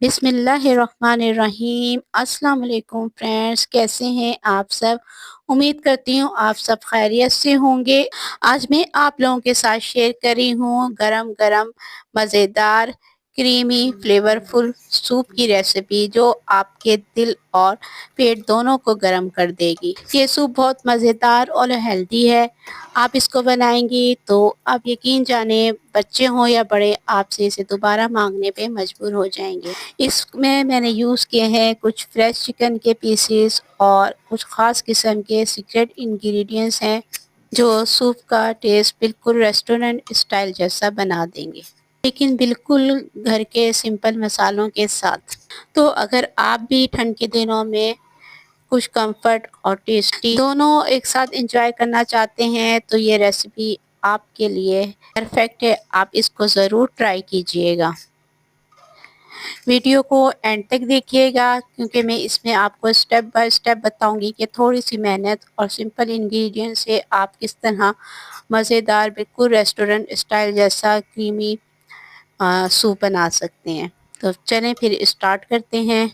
बिस्मिल्लाहिर्रहमानिर्रहीम। अस्सलाम वालेकुम फ्रेंड्स, कैसे हैं आप सब। उम्मीद करती हूँ आप सब खैरियत से होंगे। आज मैं आप लोगों के साथ शेयर कर रही हूँ गरम गरम मज़ेदार क्रीमी फ्लेवरफुल सूप की रेसिपी, जो आपके दिल और पेट दोनों को गर्म कर देगी। ये सूप बहुत मज़ेदार और हेल्दी है। आप इसको बनाएंगी तो आप यकीन जाने, बच्चे हों या बड़े, आपसे इसे दोबारा मांगने पे मजबूर हो जाएंगे। इसमें मैंने यूज़ किए हैं कुछ फ्रेश चिकन के पीसेस और कुछ ख़ास किस्म के सीक्रेट इंग्रेडिएंट्स हैं, जो सूप का टेस्ट बिल्कुल रेस्टोरेंट स्टाइल जैसा बना देंगे, लेकिन बिल्कुल घर के सिंपल मसालों के साथ। तो अगर आप भी ठंड के दिनों में कुछ कंफर्ट और टेस्टी दोनों एक साथ एंजॉय करना चाहते हैं तो ये रेसिपी आपके लिए परफेक्ट है। आप इसको ज़रूर ट्राई कीजिएगा। वीडियो को एंड तक देखिएगा, क्योंकि मैं इसमें आपको स्टेप बाय स्टेप बताऊंगी कि थोड़ी सी मेहनत और सिंपल इंग्रेडिएंट से आप किस तरह मज़ेदार बिल्कुल रेस्टोरेंट स्टाइल जैसा क्रीमी सूप बना सकते हैं। तो चलें फिर स्टार्ट करते हैं।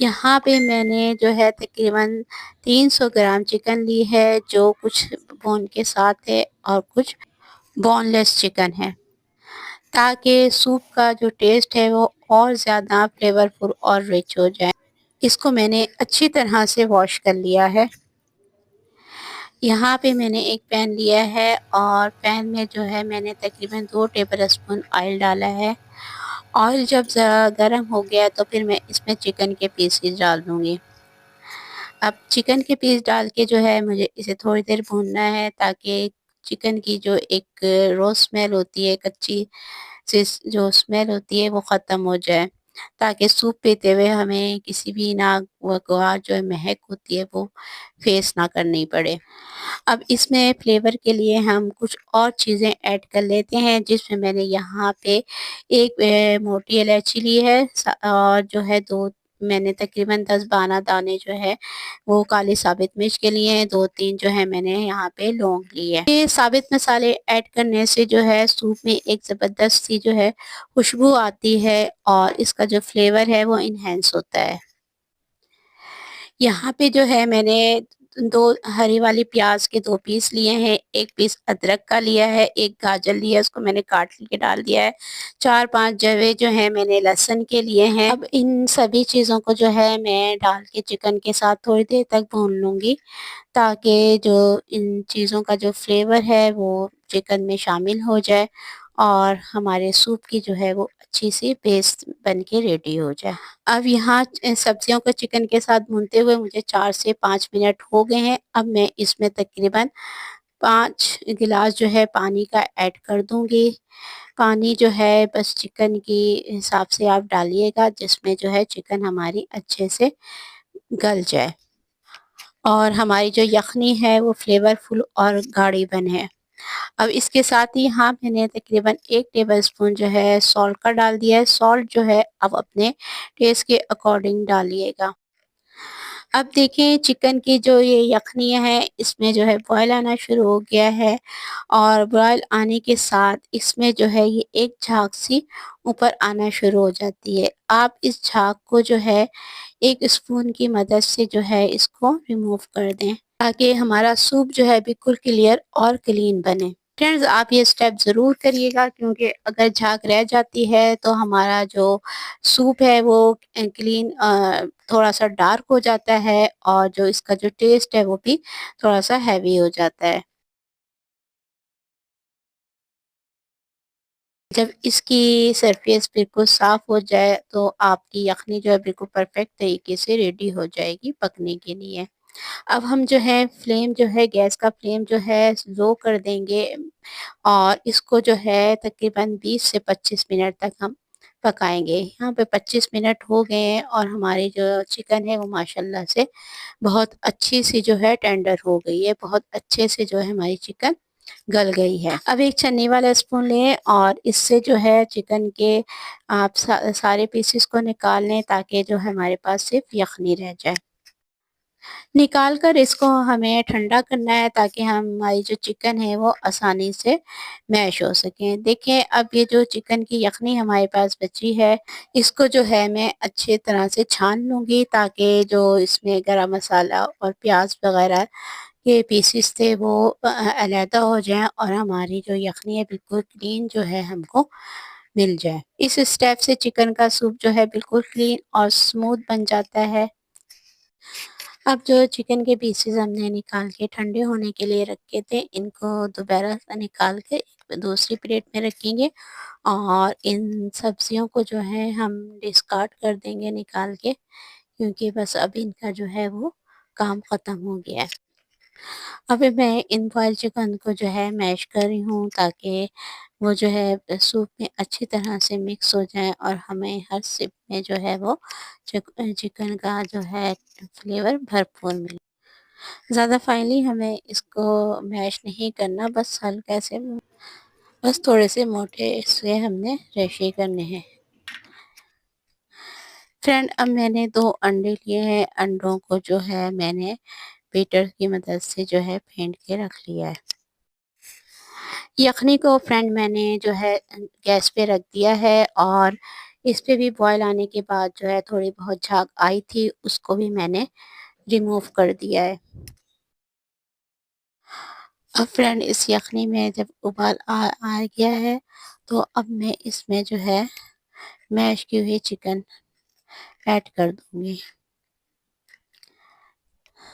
यहाँ पे मैंने जो है तकरीबन 300 ग्राम चिकन ली है, जो कुछ बोन के साथ है और कुछ बोनलेस चिकन है, ताकि सूप का जो टेस्ट है वो और ज़्यादा फ्लेवरफुल और रिच हो जाए। इसको मैंने अच्छी तरह से वॉश कर लिया है। यहाँ पे मैंने एक पैन लिया है और पैन में जो है मैंने तकरीबन 2 टेबल स्पून ऑयल डाला है। ऑयल जब ज़रा गर्म हो गया तो फिर मैं इसमें चिकन के पीसेस डाल दूँगी। अब चिकन के पीस डाल के जो है मुझे इसे थोड़ी देर भूनना है, ताकि चिकन की जो एक रॉ स्मेल होती है, कच्ची सी जो स्मेल होती है वो ख़त्म हो जाए, ताकि सूप पीते हुए हमें किसी भी नागवार जो है महक होती है वो फेस ना करनी पड़े। अब इसमें फ्लेवर के लिए हम कुछ और चीज़ें ऐड कर लेते हैं, जिसमें मैंने यहाँ पे एक मोटी इलायची ली है, और जो है 2 मैंने तकरीबन 10-12 दाने जो है वो काली साबित मिर्च के लिए हैं, 2-3 जो है मैंने यहाँ पे लौंग ली है। ये साबित मसाले ऐड करने से जो है सूप में एक ज़बरदस्त सी जो है खुशबू आती है और इसका जो फ्लेवर है वो इन्हेंस होता है। यहाँ पे जो है मैंने 2 हरी वाली प्याज के 2 पीस लिए हैं, 1 पीस अदरक का लिया है, 1 गाजर लिया है, उसको मैंने काट के डाल दिया है, 4-5 जवे जो है मैंने लहसुन के लिए हैं। अब इन सभी चीज़ों को जो है मैं डाल के चिकन के साथ थोड़ी देर तक भून लूँगी, ताकि जो इन चीज़ों का जो फ्लेवर है वो चिकन में शामिल हो जाए और हमारे सूप की जो है वो अच्छी सी पेस्ट बन के रेडी हो जाए। अब यहाँ सब्जियों को चिकन के साथ भूनते हुए मुझे 4 से 5 मिनट हो गए हैं। अब मैं इसमें तकरीबन 5 गिलास जो है पानी का ऐड कर दूँगी। पानी जो है बस चिकन की हिसाब से आप डालिएगा, जिसमें जो है चिकन हमारी अच्छे से गल जाए और हमारी जो यखनी है वो फ्लेवरफुल और गाढ़ी बने। अब इसके साथ ही यहाँ मैंने तकरीबन 1 टेबलस्पून जो है सॉल्ट का डाल दिया है। सॉल्ट जो है आप अपने टेस्ट के अकॉर्डिंग डालिएगा। अब देखें चिकन की जो ये यखनियाँ हैं, इसमें जो है बॉयल आना शुरू हो गया है और बॉयल आने के साथ इसमें जो है ये एक झाग सी ऊपर आना शुरू हो जाती है। आप इस झाग को जो है एक स्पून की मदद से जो है इसको रिमूव कर दें, ताकि हमारा सूप जो है बिल्कुल क्लियर और क्लीन बने। फ्रेंड्स, आप ये स्टेप ज़रूर करिएगा, क्योंकि अगर झाग रह जाती है तो हमारा जो सूप है वो क्लीन थोड़ा सा डार्क हो जाता है और जो इसका जो टेस्ट है वो भी थोड़ा सा हैवी हो जाता है। जब इसकी सरफेस बिल्कुल साफ़ हो जाए तो आपकी यखनी जो है बिल्कुल परफेक्ट तरीके से रेडी हो जाएगी पकने के लिए। अब हम जो है फ्लेम जो है गैस का फ्लेम जो है लो कर देंगे और इसको जो है तकरीबन 20 से 25 मिनट तक हम पकाएँगे। यहाँ पे 25 मिनट हो गए हैं और हमारी जो चिकन है वो माशाल्लाह से बहुत अच्छी सी जो है टेंडर हो गई है। बहुत अच्छे से जो है हमारी चिकन गल गई है। अब एक छन्नी वाला स्पून लें और इससे जो है चिकन के आप सारे पीसेस को निकाल लें, ताकि जो हमारे पास सिर्फ़ यखनी रह जाए। निकाल कर इसको हमें ठंडा करना है ताकि हमारी जो चिकन है वो आसानी से मैश हो सके। देखिए अब ये जो चिकन की यखनी हमारे पास बची है, इसको जो है मैं अच्छी तरह से छान लूँगी ताकि जो इसमें गरम मसाला और प्याज़ वग़ैरह के पीसेस थे वो अलहदा हो जाएँ और हमारी जो यखनी है बिल्कुल क्लीन जो है हमको मिल जाए। इस स्टेप से चिकन का सूप जो है बिल्कुल क्लीन और स्मूथ बन जाता है। अब जो चिकन के पीसेस हमने निकाल के ठंडे होने के लिए रखे थे, इनको दोबारा से निकाल के एक दूसरी प्लेट में रखेंगे और इन सब्जियों को जो है हम डिस्कार्ड कर देंगे निकाल के, क्योंकि बस अब इनका जो है वो काम ख़त्म हो गया है। अभी मैं इन बॉइल्ड चिकन को जो है मैश कर रही हूँ ताकि वो जो है सूप में अच्छी तरह से मिक्स हो जाए और हमें हर सिप में जो है वो चिकन का जो है फ्लेवर भरपूर मिले। ज़्यादा फाइनली हमें इसको मैश नहीं करना, बस हल्का से बस थोड़े से मोटे से हमने रेशे करने हैं। फ्रेंड अब मैंने 2 अंडे लिए हैं, अंडों को जो है मैंने बीटर की मदद से जो है फेंट के रख लिया है। यखनी को फ्रेंड मैंने जो है गैस पे रख दिया है और इस पे भी बॉयल आने के बाद जो है थोड़ी बहुत झाग आई थी, उसको भी मैंने रिमूव कर दिया है। अब फ्रेंड इस यखनी में जब उबाल आ गया है तो अब मैं इसमें जो है मैश की हुई चिकन ऐड कर दूंगी।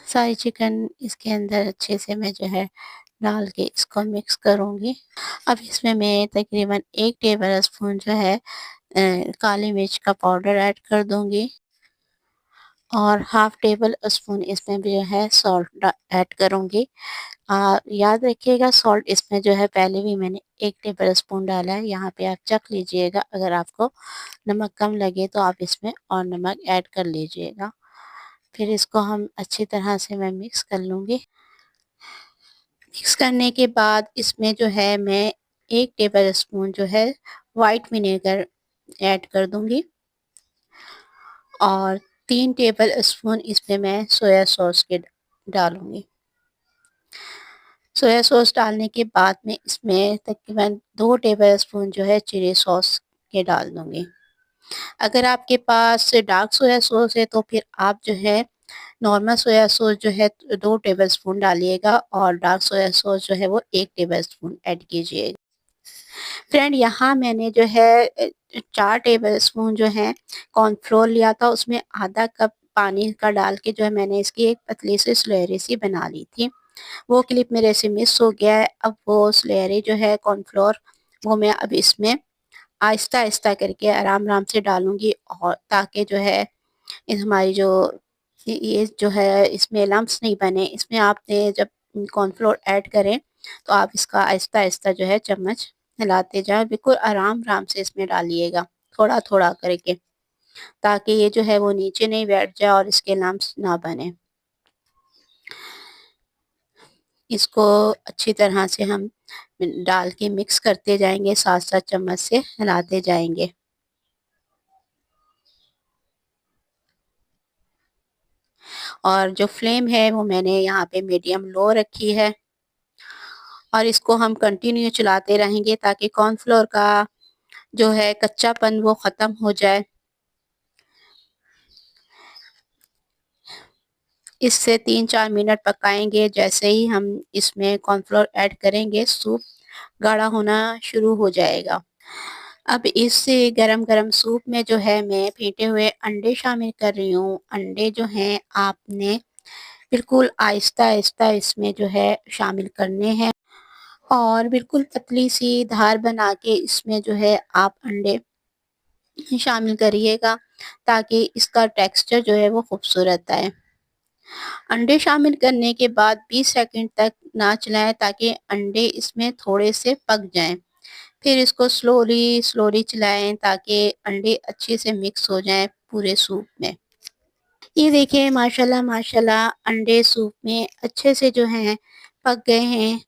सारी चिकन इसके अंदर अच्छे से मैं जो है डाल के इसको मिक्स करूंगी। अब इसमें मैं तकरीबन 1 टेबल स्पून जो है काली मिर्च का पाउडर ऐड कर दूंगी और हाफ टेबल स्पून इसमें भी जो है सॉल्ट ऐड करूंगी। याद रखिएगा सॉल्ट इसमें जो है पहले भी मैंने 1 टेबल स्पून डाला है, यहाँ पे आप चख लीजिएगा, अगर आपको नमक कम लगे तो आप इसमें और नमक ऐड कर लीजिएगा। फिर इसको हम अच्छी तरह से मैं मिक्स कर लूँगी। मिक्स करने के बाद इसमें जो है मैं 1 टेबल स्पून जो है वाइट विनेगर ऐड कर दूँगी और 3 टेबल स्पून इसमें मैं सोया सॉस के डालूँगी। सोया सॉस डालने के बाद में इसमें तकरीबन 2 टेबल स्पून जो है चिली सॉस के डाल दूँगी। अगर आपके पास डार्क सोया सॉस है तो फिर आप जो है नॉर्मल सोया सॉस जो है 2 टेबल स्पून डालिएगा और डार्क सोया सॉस जो है वो 1 टेबल स्पून ऐड कीजिएगा। फ्रेंड यहाँ मैंने जो है 4 टेबल स्पून जो है कॉर्नफ्लोर लिया था, उसमें आधा कप पानी का डाल के जो है मैंने इसकी एक पतली सी स्लरी सी बना ली थी। वो क्लिप मेरे से मिस हो गया है। अब वो स्लरी जो है कॉर्नफ्लोर वो मैं अब इसमें आहिस्ता-आहिस्ता करके आराम-आराम से डालूँगी और ताकि जो है हमारी जो ये जो है इसमें लम्प्स नहीं बने। इसमें आपने जब कॉर्नफ्लोर ऐड करें तो आप इसका आहिस्ता-आहिस्ता जो है चम्मच हिलाते जाएँ, बिल्कुल आराम-आराम से इसमें डालिएगा, थोड़ा-थोड़ा करके, ताकि ये जो है वो नीचे नहीं बैठ जाए और इसके लम्प्स ना बने। इसको अच्छी तरह से हम डाल के मिक्स करते जाएँगे, साथ-साथ चम्मच से हिलाते जाएँगे। और जो फ्लेम है वो मैंने यहाँ पे मीडियम लो रखी है और इसको हम कंटिन्यू चलाते रहेंगे ताकि कॉर्नफ्लोर का जो है कच्चापन वो ख़त्म हो जाए। इससे 3-4 मिनट पकाएँगे, जैसे ही हम इसमें कॉर्नफ्लोर ऐड करेंगे सूप गाढ़ा होना शुरू हो जाएगा। अब इस गरम-गरम सूप में जो है मैं फेंटे हुए अंडे शामिल कर रही हूँ। अंडे जो हैं आपने बिल्कुल आहिस्ता-आहिस्ता इसमें जो है शामिल करने हैं और बिल्कुल पतली सी धार बना के इसमें जो है आप अंडे शामिल करिएगा ताकि इसका टेक्सचर जो है वो खूबसूरत आए। अंडे शामिल करने के बाद 20 सेकंड तक ना चलाएं ताकि अंडे इसमें थोड़े से पक जाएं। फिर इसको स्लोली चलाएं ताकि अंडे अच्छे से मिक्स हो जाएं पूरे सूप में। ये देखिए माशाल्लाह माशाल्लाह अंडे सूप में अच्छे से जो हैं पक गए हैं।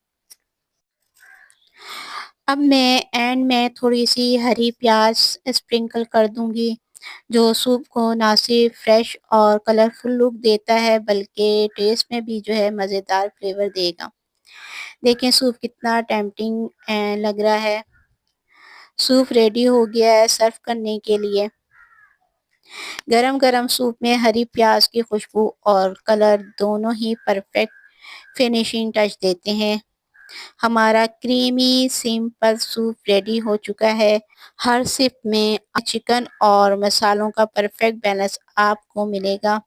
अब मैं एंड में थोड़ी सी हरी प्याज स्प्रिंकल कर दूंगी जो सूप को ना सिर्फ फ्रेश और कलरफुल लुक देता है बल्कि टेस्ट में भी जो है मज़ेदार फ्लेवर देगा। देखें सूप कितना टेम्प्टिंग लग रहा है। सूप रेडी हो गया है सर्व करने के लिए। गरम-गरम सूप में हरी प्याज की खुशबू और कलर दोनों ही परफेक्ट फिनिशिंग टच देते हैं। हमारा क्रीमी सिंपल सूप रेडी हो चुका है। हर सिप में चिकन और मसालों का परफेक्ट बैलेंस आपको मिलेगा।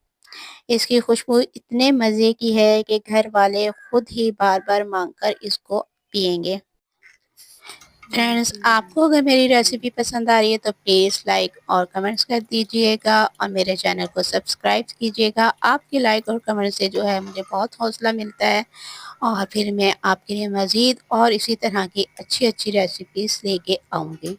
इसकी खुशबू इतने मज़े की है कि घर वाले खुद ही बार-बार माँगकर इसको पिएँगे। फ्रेंड्स आपको अगर मेरी रेसिपी पसंद आ रही है तो प्लीज़ लाइक और कमेंट्स कर दीजिएगा और मेरे चैनल को सब्सक्राइब कीजिएगा। आपके लाइक और कमेंट से जो है मुझे बहुत हौसला मिलता है और फिर मैं आपके लिए मज़ीद और इसी तरह की अच्छी-अच्छी रेसिपीज़ लेके आऊँगी।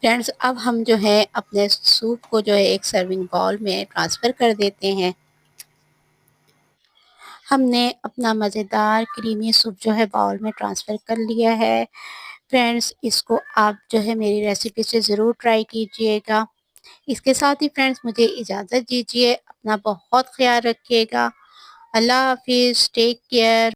फ्रेंड्स अब हम जो है अपने सूप को जो है एक सर्विंग बाउल में ट्रांसफ़र कर देते हैं। हमने अपना मज़ेदार क्रीमी सूप जो है बाउल में ट्रांसफ़र कर लिया है। फ्रेंड्स इसको आप जो है मेरी रेसिपी से ज़रूर ट्राई कीजिएगा। इसके साथ ही फ्रेंड्स मुझे इजाज़त दीजिए। अपना बहुत ख़्याल रखिएगा। अल्लाह हाफ़िज़, टेक केयर।